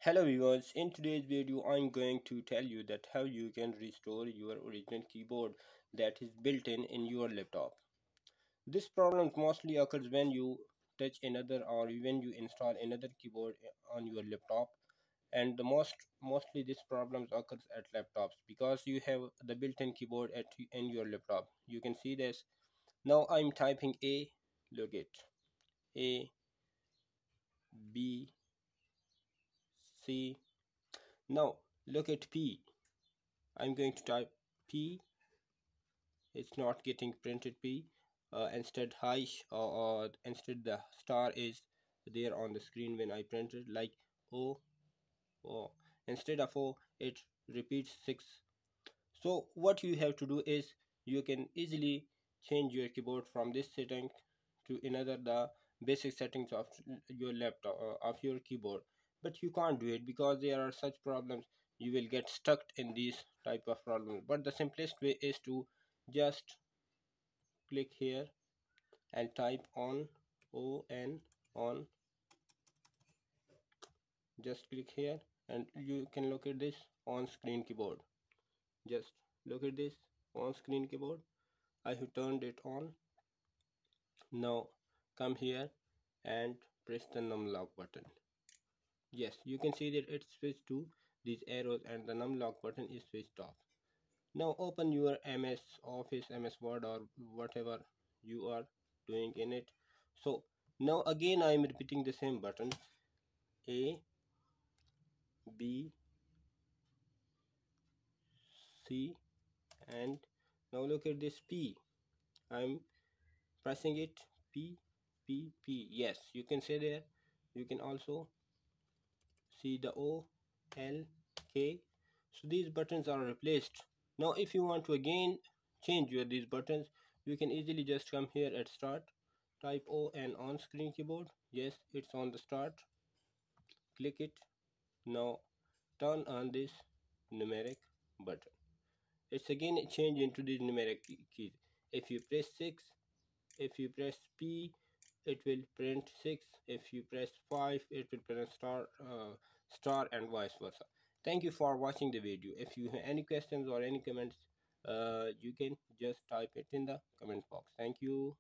Hello viewers, in today's video I'm going to tell you that how you can restore your original keyboard that is built in your laptop. This problem mostly occurs when you touch another or when you install another keyboard on your laptop, and mostly this problem occurs at laptops because you have the built-in keyboard in your laptop. You can see this. Now I'm typing A, look it, A, B, C. Now look at P. I'm going to type P. It's not getting printed P. Instead hash or instead the star is there on the screen when I printed, like O, O. Instead of O it repeats 6. So what you have to do is you can easily change your keyboard from this setting to another, the basic settings of your laptop, of your keyboard. But you can't do it because there are such problems. You will get stuck in these type of problems, but the simplest way is to just click here and type on. Just click here and you can look at this on screen keyboard. Just look at this on screen keyboard. I have turned it on. Now come here and press the numlock button. Yes, you can see that it's switched to these arrows and the numlock button is switched off. Now open your MS Office, MS Word, or whatever you are doing in it. So now again I am repeating the same button, A, B, C, and now look at this P. I'm pressing it, P, P, P. Yes, you can say there. You can also see the O, L, K. So these buttons are replaced. Now if you want to again change these buttons, you can easily just come here at start, type O and on screen keyboard. Yes, it's on the start. Click it. Now turn on this numeric button. It's again change into these numeric keys. If you press 6, if you press P, it will print 6. If you press 5, it will print star and vice versa. Thank you for watching the video. If you have any questions or any comments, you can just type it in the comment box. Thank you.